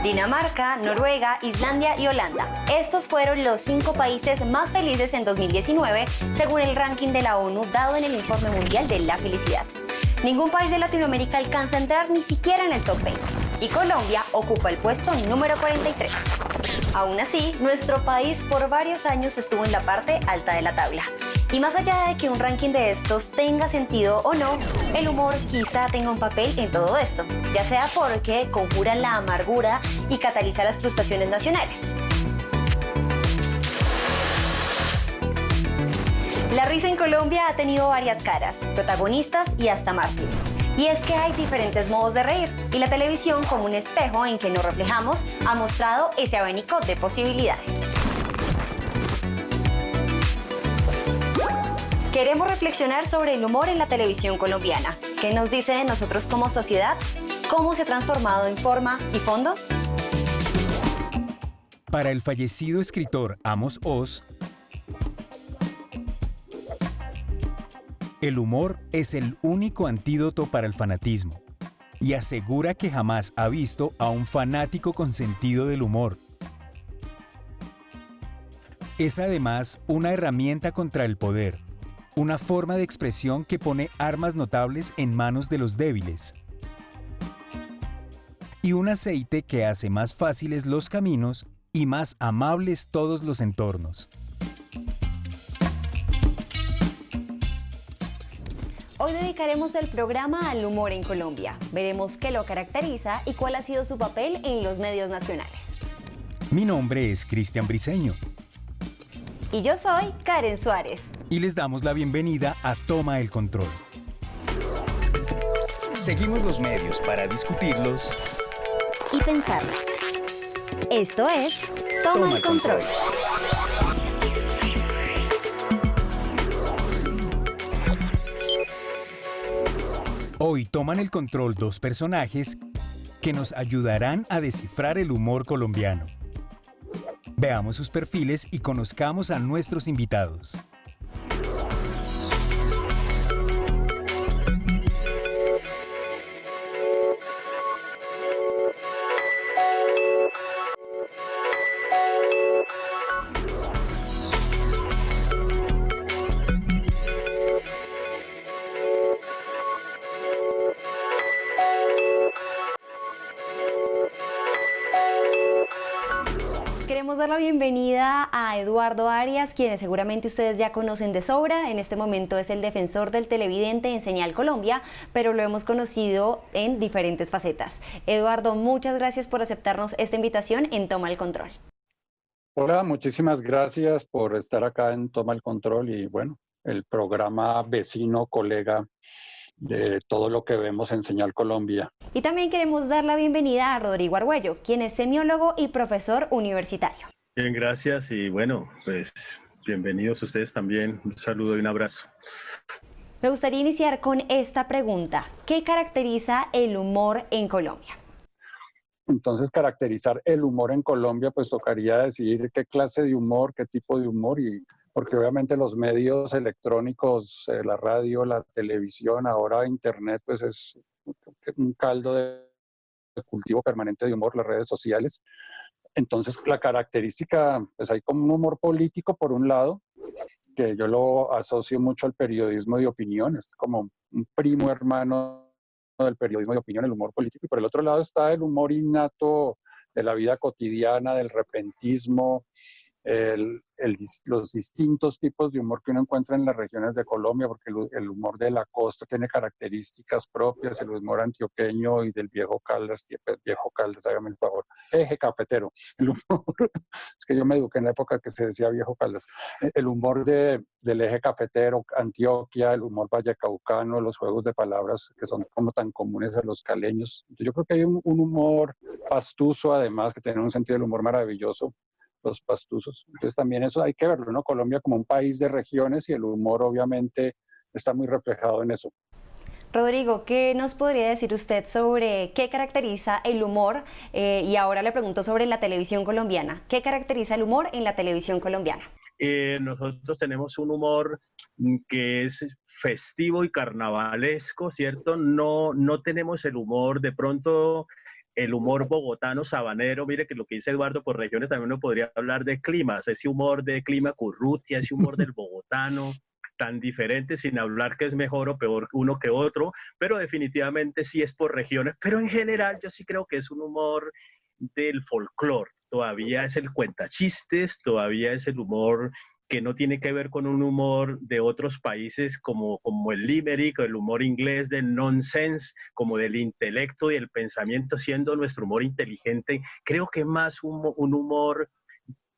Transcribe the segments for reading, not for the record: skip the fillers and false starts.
Dinamarca, Noruega, Islandia y Holanda. Estos fueron los 5 países más felices en 2019, según el ranking de la ONU dado en el Informe Mundial de la Felicidad. Ningún país de Latinoamérica alcanza a entrar ni siquiera en el top 20, y Colombia ocupa el puesto número 43. Aún así, nuestro país por varios años estuvo en la parte alta de la tabla. Y más allá de que un ranking de estos tenga sentido o no, el humor quizá tenga un papel en todo esto, ya sea porque conjura la amargura y cataliza las frustraciones nacionales. La risa en Colombia ha tenido varias caras, protagonistas y hasta mártires. Y es que hay diferentes modos de reír, y la televisión, como un espejo en que nos reflejamos, ha mostrado ese abanico de posibilidades. Queremos reflexionar sobre el humor en la televisión colombiana. ¿Qué nos dice de nosotros como sociedad? ¿Cómo se ha transformado en forma y fondo? Para el fallecido escritor Amos Oz, el humor es el único antídoto para el fanatismo, y asegura que jamás ha visto a un fanático con sentido del humor. Es además una herramienta contra el poder, una forma de expresión que pone armas notables en manos de los débiles, y un aceite que hace más fáciles los caminos y más amables todos los entornos. Hoy dedicaremos el programa al humor en Colombia. Veremos qué lo caracteriza y cuál ha sido su papel en los medios nacionales. Mi nombre es Cristian Briceño. Y yo soy Karen Suárez. Y les damos la bienvenida a Toma el Control. Seguimos los medios para discutirlos y pensarlos. Esto es Toma el Control. Hoy toman el control 2 personajes que nos ayudarán a descifrar el humor colombiano. Veamos sus perfiles y conozcamos a nuestros invitados. Queremos dar la bienvenida a Eduardo Arias, quienes seguramente ustedes ya conocen de sobra. En este momento es el defensor del televidente en Señal Colombia, pero lo hemos conocido en diferentes facetas. Eduardo, muchas gracias por aceptarnos esta invitación en Toma el Control. Hola, muchísimas gracias por estar acá en Toma el Control y bueno, el programa vecino, colega de todo lo que vemos en Señal Colombia. Y también queremos dar la bienvenida a Rodrigo Argüello, quien es semiólogo y profesor universitario. Bien, gracias y bueno, pues bienvenidos ustedes también. Un saludo y un abrazo. Me gustaría iniciar con esta pregunta. ¿Qué caracteriza el humor en Colombia? Entonces, caracterizar el humor en Colombia, pues tocaría decir qué clase de humor, qué tipo de humor, y porque obviamente los medios electrónicos, la radio, la televisión, ahora internet, pues es un caldo de cultivo permanente de humor, las redes sociales. Entonces, la característica, pues hay como un humor político por un lado, que yo lo asocio mucho al periodismo de opinión, es como un primo hermano del periodismo de opinión, el humor político, y por el otro lado está el humor innato de la vida cotidiana, del repentismo, los distintos tipos de humor que uno encuentra en las regiones de Colombia, porque el humor de la costa tiene características propias, el humor antioqueño y del viejo Caldas, hágame el favor, eje cafetero, el humor, es que yo me eduqué en la época que se decía viejo Caldas, el humor del eje cafetero, Antioquia, el humor vallecaucano, los juegos de palabras que son como tan comunes a los caleños. Entonces, yo creo que hay un humor pastuso además, que tiene un sentido del humor maravilloso, los pastuzos. Entonces también eso hay que verlo, ¿no? Colombia como un país de regiones y el humor obviamente está muy reflejado en eso. Rodrigo, ¿qué nos podría decir usted sobre qué caracteriza el humor? Y ahora le pregunto sobre la televisión colombiana. ¿Qué caracteriza el humor en la televisión colombiana? Nosotros tenemos un humor que es festivo y carnavalesco, ¿cierto? No tenemos el humor de pronto el humor bogotano, sabanero, mire que lo que dice Eduardo, por regiones también uno podría hablar de climas, ese humor de clima currutia, ese humor del bogotano, tan diferente, sin hablar que es mejor o peor uno que otro, pero definitivamente sí es por regiones, pero en general yo sí creo que es un humor del folclore, todavía es el cuentachistes, todavía es el humor que no tiene que ver con un humor de otros países como el limerick o el humor inglés del nonsense, como del intelecto y el pensamiento, siendo nuestro humor inteligente, creo que es más un humor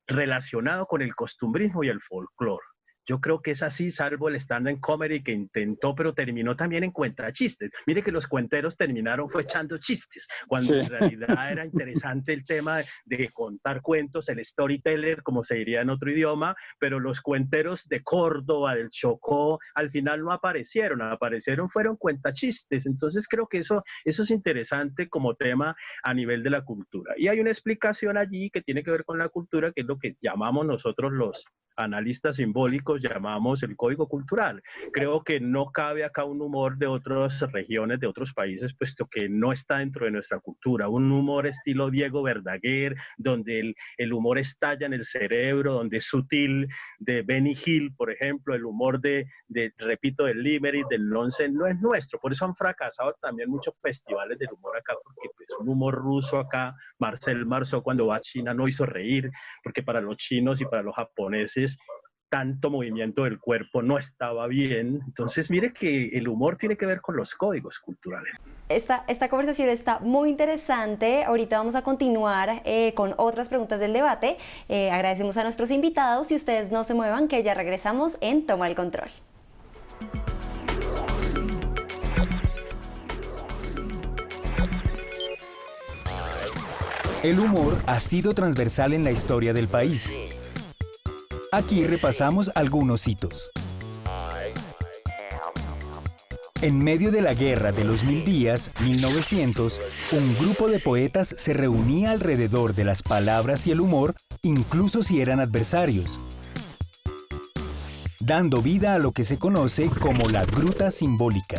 relacionado con el costumbrismo y el folclore. Yo creo que es así, salvo el stand-up comedy que intentó, pero terminó también en cuentachistes. Mire que los cuenteros terminaron fue echando chistes, cuando Sí. en realidad era interesante el tema de contar cuentos, el storyteller, como se diría en otro idioma, pero los cuenteros de Córdoba, del Chocó, al final no aparecieron, fueron cuentachistes. Entonces creo que eso es interesante como tema a nivel de la cultura. Y hay una explicación allí que tiene que ver con la cultura, que es lo que llamamos nosotros los analistas simbólicos, llamamos el código cultural. Creo que no cabe acá un humor de otras regiones, de otros países, puesto que no está dentro de nuestra cultura. Un humor estilo Diego Verdaguer, donde el humor estalla en el cerebro, donde es sutil, de Benny Hill, por ejemplo, el humor repito, del limerick, del nonsense, no es nuestro. Por eso han fracasado también muchos festivales del humor acá, porque pues, un humor ruso acá, Marcel Marceau cuando va a China no hizo reír, porque para los chinos y para los japoneses tanto movimiento del cuerpo no estaba bien. Entonces, mire que el humor tiene que ver con los códigos culturales. Esta conversación está muy interesante. Ahorita vamos a continuar con otras preguntas del debate. Agradecemos a nuestros invitados y ustedes no se muevan, que ya regresamos en Toma el Control. El humor ha sido transversal en la historia del país. Aquí repasamos algunos hitos. En medio de la Guerra de los Mil Días, 1900, un grupo de poetas se reunía alrededor de las palabras y el humor, incluso si eran adversarios, dando vida a lo que se conoce como la gruta simbólica.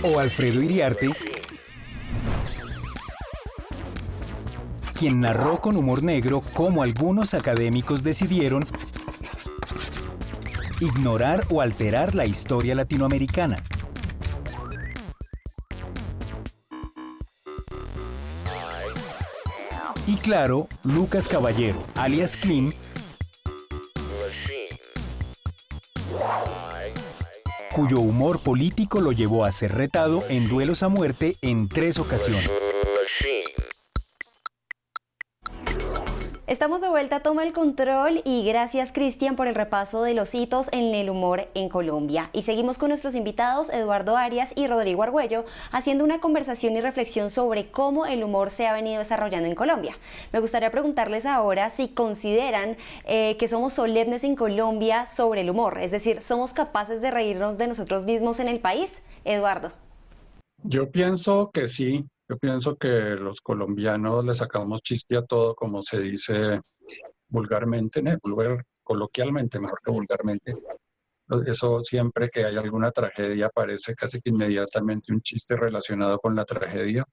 O Alfredo Iriarte, quien narró con humor negro cómo algunos académicos decidieron ignorar o alterar la historia latinoamericana. Y claro, Lucas Caballero, alias Klim, cuyo humor político lo llevó a ser retado en duelos a muerte en 3 ocasiones. Estamos de vuelta a Toma el Control y gracias, Cristian, por el repaso de los hitos en el humor en Colombia. Y seguimos con nuestros invitados Eduardo Arias y Rodrigo Argüello haciendo una conversación y reflexión sobre cómo el humor se ha venido desarrollando en Colombia. Me gustaría preguntarles ahora si consideran que somos solemnes en Colombia sobre el humor, es decir, ¿somos capaces de reírnos de nosotros mismos en el país? Eduardo. Yo pienso que sí. Yo pienso que los colombianos le sacamos chiste a todo, como se dice vulgarmente, ¿no? Coloquialmente, mejor que vulgarmente. Eso siempre que hay alguna tragedia aparece casi que inmediatamente un chiste relacionado con la tragedia.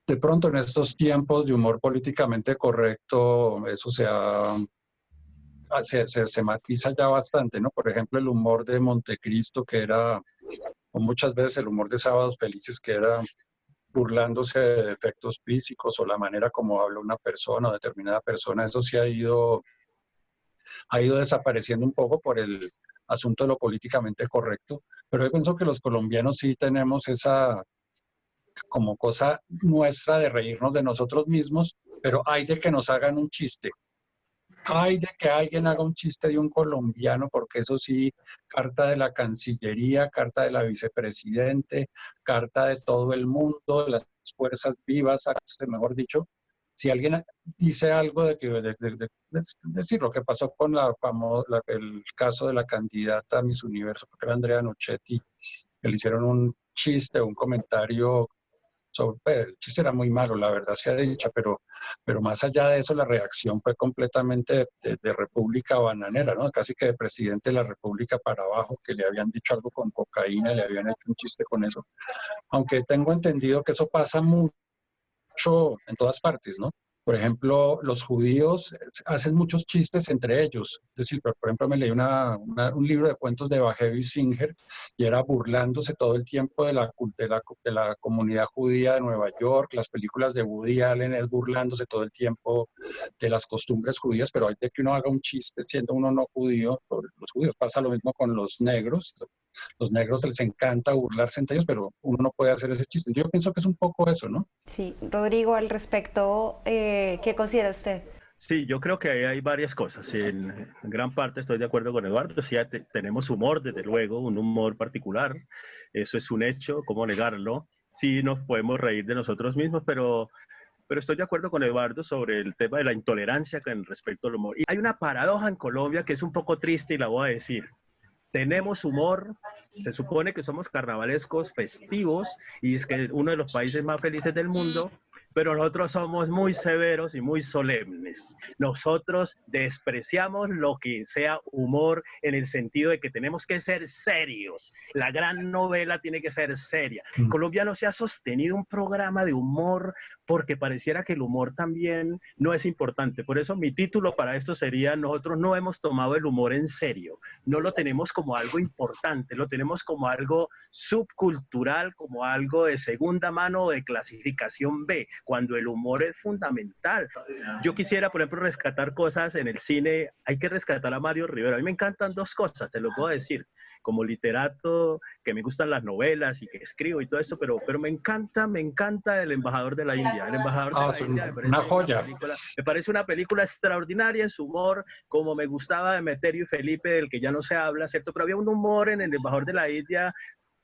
De pronto en estos tiempos de humor políticamente correcto, eso se matiza ya bastante, ¿no? Por ejemplo, el humor de Montecristo, que era, o muchas veces el humor de Sábados Felices, que era burlándose de defectos físicos o la manera como habla una persona o determinada persona, eso sí ha ido desapareciendo un poco por el asunto de lo políticamente correcto, pero yo pienso que los colombianos sí tenemos esa como cosa nuestra de reírnos de nosotros mismos, pero hay de que nos hagan un chiste. Hay de que alguien haga un chiste de un colombiano, porque eso sí, carta de la Cancillería, carta de la vicepresidente, carta de todo el mundo, de las fuerzas vivas, mejor dicho. Si alguien dice algo decir lo que pasó con el caso de la candidata a Miss Universo, porque era Andrea Nochetti, que le hicieron un chiste, un comentario el chiste era muy malo, la verdad sea dicha, pero más allá de eso la reacción fue completamente de república bananera, ¿no? Casi que de presidente de la república para abajo, que le habían dicho algo con cocaína, le habían hecho un chiste con eso. Aunque tengo entendido que eso pasa mucho en todas partes, ¿no? Por ejemplo, los judíos hacen muchos chistes entre ellos. Es decir, por ejemplo, me leí un libro de cuentos de Bajevi Singer y era burlándose todo el tiempo de la comunidad judía de Nueva York. Las películas de Woody Allen es burlándose todo el tiempo de las costumbres judías, pero hay de que uno haga un chiste siendo uno no judío. Los judíos pasa lo mismo con los negros. Los negros les encanta burlarse entre ellos, pero uno no puede hacer ese chiste. Yo pienso que es un poco eso, ¿no? Sí, Rodrigo, al respecto, ¿qué considera usted? Sí, yo creo que ahí hay varias cosas. En gran parte estoy de acuerdo con Eduardo. Sí, tenemos humor, desde luego, un humor particular. Eso es un hecho, ¿cómo negarlo? Sí, nos podemos reír de nosotros mismos, pero estoy de acuerdo con Eduardo sobre el tema de la intolerancia con respecto al humor. Y hay una paradoja en Colombia que es un poco triste y la voy a decir. Tenemos humor, se supone que somos carnavalescos, festivos, y es que uno de los países más felices del mundo, pero nosotros somos muy severos y muy solemnes. Nosotros despreciamos lo que sea humor en el sentido de que tenemos que ser serios. La gran novela tiene que ser seria. En Colombia no se ha sostenido un programa de humor porque pareciera que el humor también no es importante. Por eso mi título para esto sería: nosotros no hemos tomado el humor en serio. No lo tenemos como algo importante, lo tenemos como algo subcultural, como algo de segunda mano o de clasificación B, cuando el humor es fundamental. Yo quisiera, por ejemplo, rescatar cosas en el cine. Hay que rescatar a Mario Rivero. A mí me encantan dos cosas, te lo puedo decir. Como literato, que me gustan las novelas y que escribo y todo eso, pero me encanta El Embajador de la India. El Embajador de la India me parece una joya. Me parece una película extraordinaria en su humor, como me gustaba Emeterio y Felipe, del que ya no se habla, ¿cierto? Pero había un humor en El Embajador de la India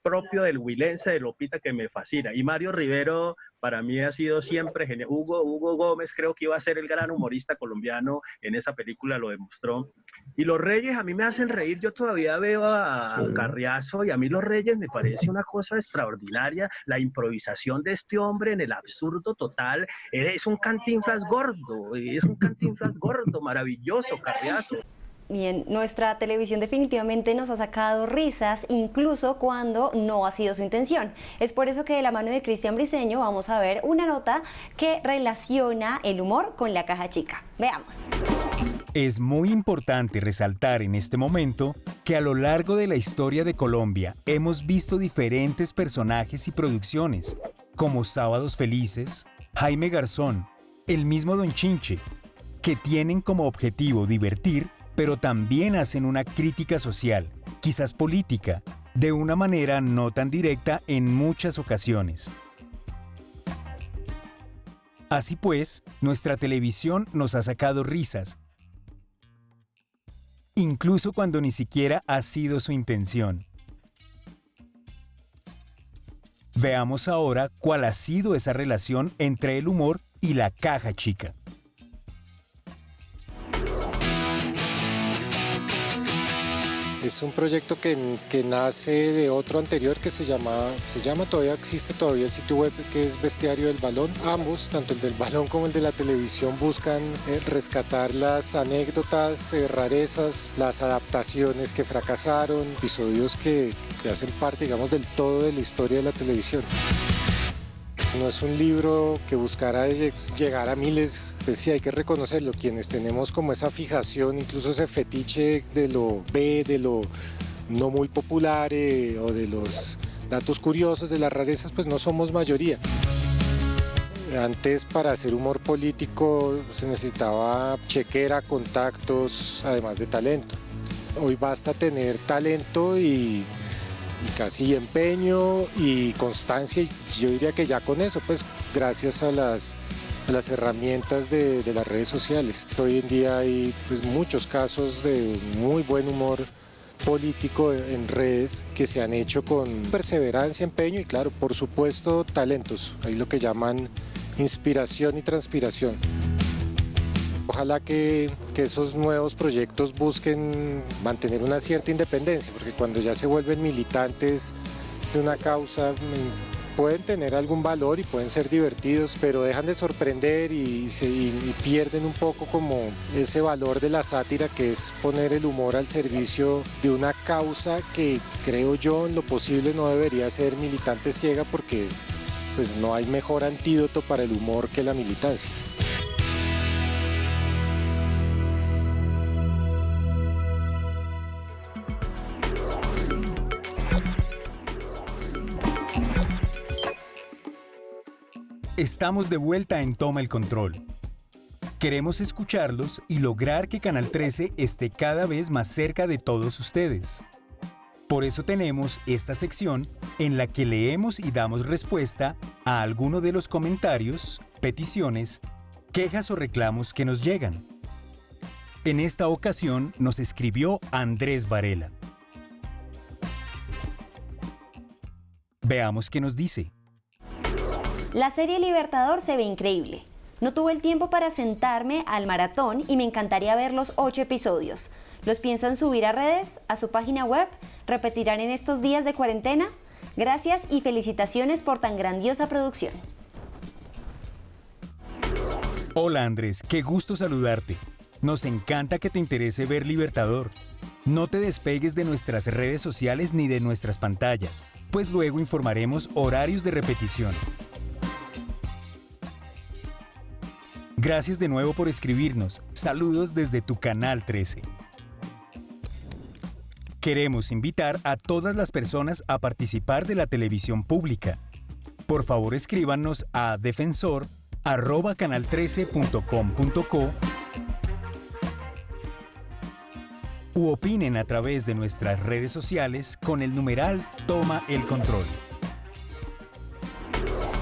propio del huilense, de Lopita, que me fascina. Y Mario Rivero para mí ha sido siempre genial. Hugo Gómez creo que iba a ser el gran humorista colombiano, en esa película lo demostró. Y los Reyes a mí me hacen reír. Yo todavía veo a Carriazo, y a mí los Reyes me parece una cosa extraordinaria. La improvisación de este hombre en el absurdo total. Es un Cantinflas gordo, maravilloso, Carriazo. Bien, nuestra televisión definitivamente nos ha sacado risas, incluso cuando no ha sido su intención. Es por eso que de la mano de Cristian Briceño vamos a ver una nota que relaciona el humor con la caja chica. Veamos. Es muy importante resaltar en este momento que a lo largo de la historia de Colombia hemos visto diferentes personajes y producciones, como Sábados Felices, Jaime Garzón, el mismo Don Chinche, que tienen como objetivo divertir, pero también hacen una crítica social, quizás política, de una manera no tan directa en muchas ocasiones. Así pues, nuestra televisión nos ha sacado risas, incluso cuando ni siquiera ha sido su intención. Veamos ahora cuál ha sido esa relación entre el humor y la caja chica. Es un proyecto que nace de otro anterior que se llama todavía, existe todavía el sitio web, que es Bestiario del Balón. Ambos, tanto el del balón como el de la televisión, buscan rescatar las anécdotas, rarezas, las adaptaciones que fracasaron, episodios que hacen parte, digamos, del todo de la historia de la televisión. No es un libro que buscara llegar a miles, pues sí, hay que reconocerlo, quienes tenemos como esa fijación, incluso ese fetiche de lo B, de lo no muy popular o de los datos curiosos, de las rarezas, pues no somos mayoría. Antes, para hacer humor político se necesitaba chequera, contactos, además de talento. Hoy basta tener talento y casi empeño y constancia, y yo diría que ya con eso, pues gracias a las herramientas de las redes sociales. Hoy en día hay pues muchos casos de muy buen humor político en redes que se han hecho con perseverancia, empeño y, claro, por supuesto, talentos. Hay lo que llaman inspiración y transpiración. Ojalá que esos nuevos proyectos busquen mantener una cierta independencia, porque cuando ya se vuelven militantes de una causa, pueden tener algún valor y pueden ser divertidos, pero dejan de sorprender y pierden un poco como ese valor de la sátira, que es poner el humor al servicio de una causa que creo yo en lo posible no debería ser militante ciega, porque pues no hay mejor antídoto para el humor que la militancia. Estamos de vuelta en Toma el Control. Queremos escucharlos y lograr que Canal 13 esté cada vez más cerca de todos ustedes. Por eso tenemos esta sección en la que leemos y damos respuesta a alguno de los comentarios, peticiones, quejas o reclamos que nos llegan. En esta ocasión nos escribió Andrés Varela. Veamos qué nos dice. La serie Libertador se ve increíble. No tuve el tiempo para sentarme al maratón y me encantaría ver los 8 episodios. ¿Los piensan subir a redes, a su página web? ¿Repetirán en estos días de cuarentena? Gracias y felicitaciones por tan grandiosa producción. Hola Andrés, qué gusto saludarte. Nos encanta que te interese ver Libertador. No te despegues de nuestras redes sociales ni de nuestras pantallas, pues luego informaremos horarios de repetición. Gracias de nuevo por escribirnos. Saludos desde tu Canal 13. Queremos invitar a todas las personas a participar de la televisión pública. Por favor, escríbanos a defensor@canal13.com.co u opinen a través de nuestras redes sociales con el numeral Toma el Control.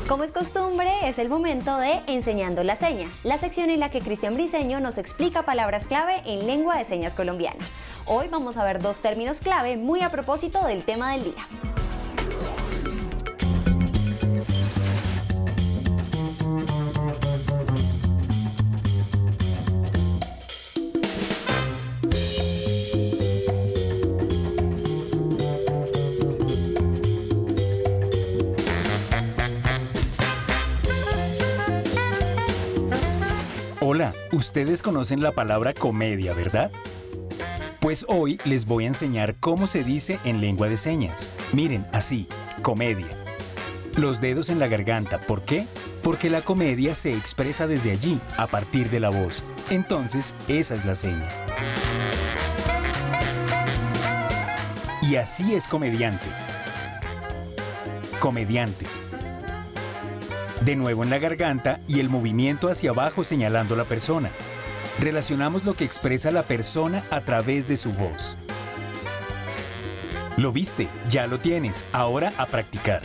Como es costumbre, es el momento de Enseñando la Seña, la sección en la que Cristian Briceño nos explica palabras clave en lengua de señas colombiana. Hoy vamos a ver 2 términos clave muy a propósito del tema del día. Hola, ustedes conocen la palabra comedia, ¿verdad? Pues hoy les voy a enseñar cómo se dice en lengua de señas. Miren, así, comedia. Los dedos en la garganta, ¿por qué? Porque la comedia se expresa desde allí, a partir de la voz. Entonces, esa es la seña. Y así es comediante. Comediante. De nuevo en la garganta y el movimiento hacia abajo señalando a la persona. Relacionamos lo que expresa la persona a través de su voz. ¿Lo viste? Ya lo tienes. Ahora a practicar.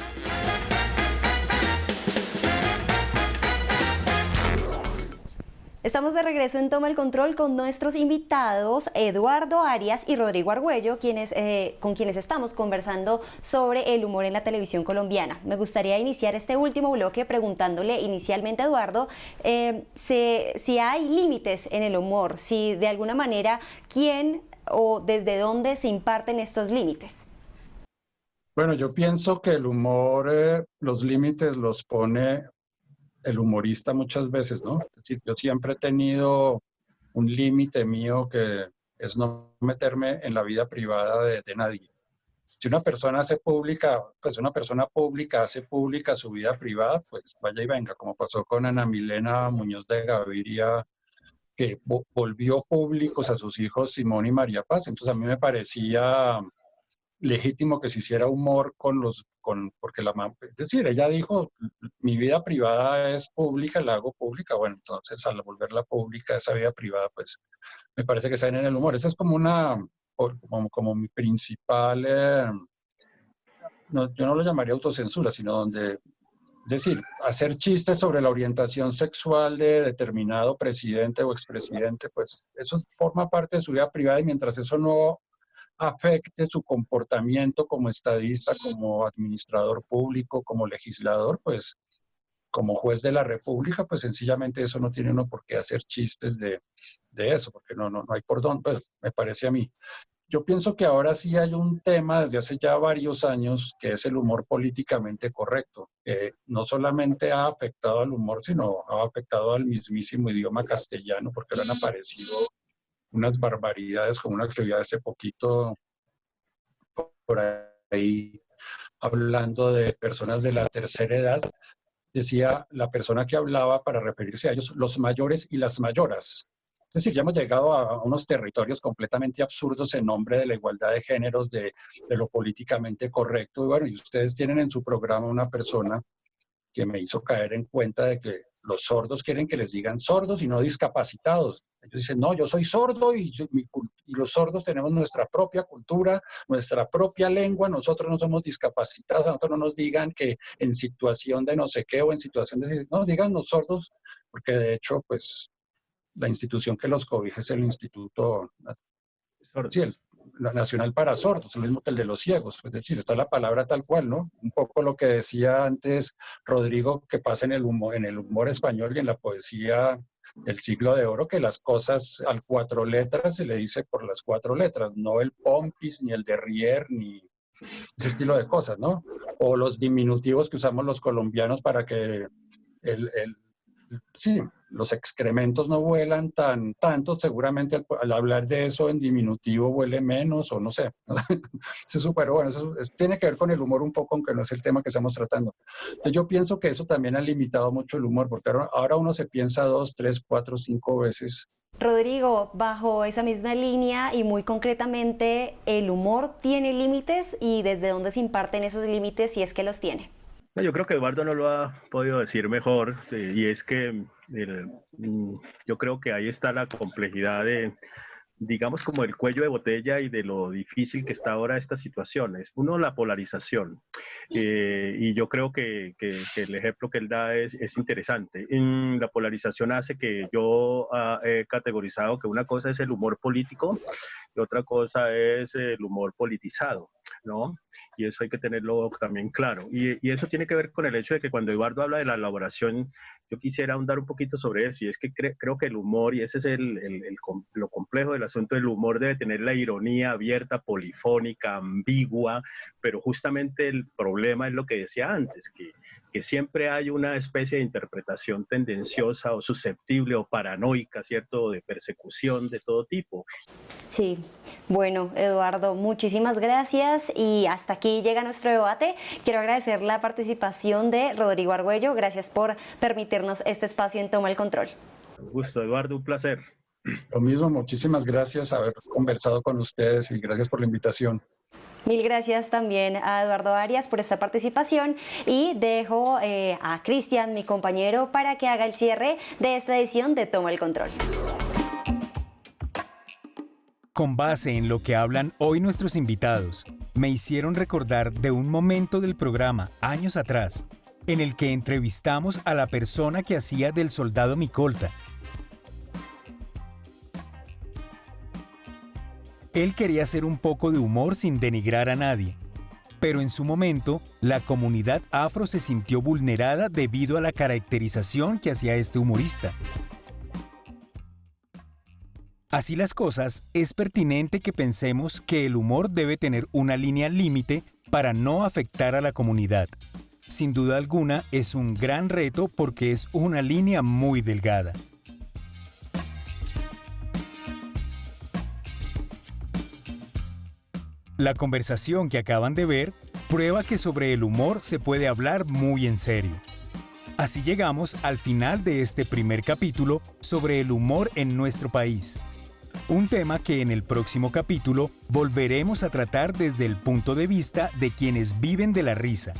Estamos de regreso en Toma el Control con nuestros invitados Eduardo Arias y Rodrigo Argüello, con quienes estamos conversando sobre el humor en la televisión colombiana. Me gustaría iniciar este último bloque preguntándole inicialmente a Eduardo si hay límites en el humor, si de alguna manera quién o desde dónde se imparten estos límites. Bueno, yo pienso que el humor, los límites los pone el humorista muchas veces, ¿no? Es decir, yo siempre he tenido un límite mío que es no meterme en la vida privada de nadie. Si una persona hace pública, pues una persona pública hace pública su vida privada, pues vaya y venga, como pasó con Ana Milena Muñoz de Gaviria, que volvió públicos a sus hijos Simón y María Paz. Entonces a mí me parecía legítimo que se hiciera humor porque es decir, ella dijo, mi vida privada es pública, la hago pública. Bueno, entonces al volverla pública, esa vida privada, pues me parece que está en el humor. Eso es como como mi principal, yo no lo llamaría autocensura, sino donde, es decir, hacer chistes sobre la orientación sexual de determinado presidente o expresidente, pues eso forma parte de su vida privada, y mientras eso no afecte su comportamiento como estadista, como administrador público, como legislador, pues como juez de la República, pues sencillamente eso no tiene uno por qué hacer chistes de eso, porque no hay por dónde, pues me parece a mí. Yo pienso que ahora sí hay un tema desde hace ya varios años que es el humor políticamente correcto. no solamente ha afectado al humor, sino ha afectado al mismísimo idioma castellano, porque ahora han aparecido unas barbaridades, como una que vi hace poquito por ahí, hablando de personas de la tercera edad. Decía la persona que hablaba para referirse a ellos, los mayores y las mayoras. Es decir, ya hemos llegado a unos territorios completamente absurdos en nombre de la igualdad de géneros, de lo políticamente correcto. Y bueno, y ustedes tienen en su programa una persona que me hizo caer en cuenta de que los sordos quieren que les digan sordos y no discapacitados. Ellos dicen, no, yo soy sordo y los sordos tenemos nuestra propia cultura, nuestra propia lengua, nosotros no somos discapacitados, a nosotros no nos digan que en situación de no sé qué o en situación de... No, digan los sordos, porque de hecho, pues, la institución que los cobija es el Instituto la Nacional para Sordos, lo mismo que el de los ciegos, es decir, está la palabra tal cual, ¿no? Un poco lo que decía antes Rodrigo, que pasa en el humor español y en la poesía del siglo de oro, que las cosas al 4 letras se le dice por las 4 letras, no el pompis, ni el derrier, ni ese estilo de cosas, ¿no? O los diminutivos que usamos los colombianos para que sí, los excrementos no vuelan tanto, seguramente al hablar de eso en diminutivo huele menos o no sé. Es súper bueno, eso tiene que ver con el humor un poco, aunque no es el tema que estamos tratando. Entonces yo pienso que eso también ha limitado mucho el humor, porque ahora uno se piensa 2, 3, 4, 5 veces. Rodrigo, bajo esa misma línea y muy concretamente, ¿el humor tiene límites y desde dónde se imparten esos límites si es que los tiene? Yo creo que Eduardo no lo ha podido decir mejor, y es que yo creo que ahí está la complejidad de, digamos, como el cuello de botella y de lo difícil que está ahora esta situación. Es uno, la polarización. Y yo creo que el ejemplo que él da es interesante. La polarización hace que yo he categorizado que una cosa es el humor político y otra cosa es el humor politizado, ¿no? Y eso hay que tenerlo también claro. Y eso tiene que ver con el hecho de que cuando Eduardo habla de la elaboración, yo quisiera ahondar un poquito sobre eso, y es que creo que el humor, y ese es lo complejo del asunto, el humor debe tener la ironía abierta, polifónica, ambigua, pero justamente el problema es lo que decía antes, que siempre hay una especie de interpretación tendenciosa o susceptible o paranoica, ¿cierto?, de persecución de todo tipo. Sí, bueno, Eduardo, muchísimas gracias y hasta aquí llega nuestro debate. Quiero agradecer la participación de Rodrigo Argüello. Gracias por permitirnos este espacio en Toma el Control. Un gusto, Eduardo, un placer. Lo mismo, muchísimas gracias por haber conversado con ustedes y gracias por la invitación. Mil gracias también a Eduardo Arias por esta participación y dejo a Cristian, mi compañero, para que haga el cierre de esta edición de Toma el Control. Con base en lo que hablan hoy nuestros invitados, me hicieron recordar de un momento del programa, años atrás, en el que entrevistamos a la persona que hacía del soldado Micolta. Él quería hacer un poco de humor sin denigrar a nadie, pero en su momento, la comunidad afro se sintió vulnerada debido a la caracterización que hacía este humorista. Así las cosas, es pertinente que pensemos que el humor debe tener una línea límite para no afectar a la comunidad. Sin duda alguna, es un gran reto porque es una línea muy delgada. La conversación que acaban de ver prueba que sobre el humor se puede hablar muy en serio. Así llegamos al final de este primer capítulo sobre el humor en nuestro país. Un tema que en el próximo capítulo volveremos a tratar desde el punto de vista de quienes viven de la risa.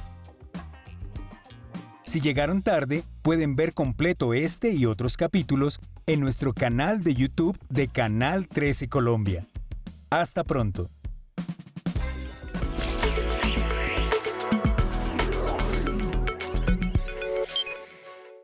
Si llegaron tarde, pueden ver completo este y otros capítulos en nuestro canal de YouTube de Canal 13 Colombia. Hasta pronto.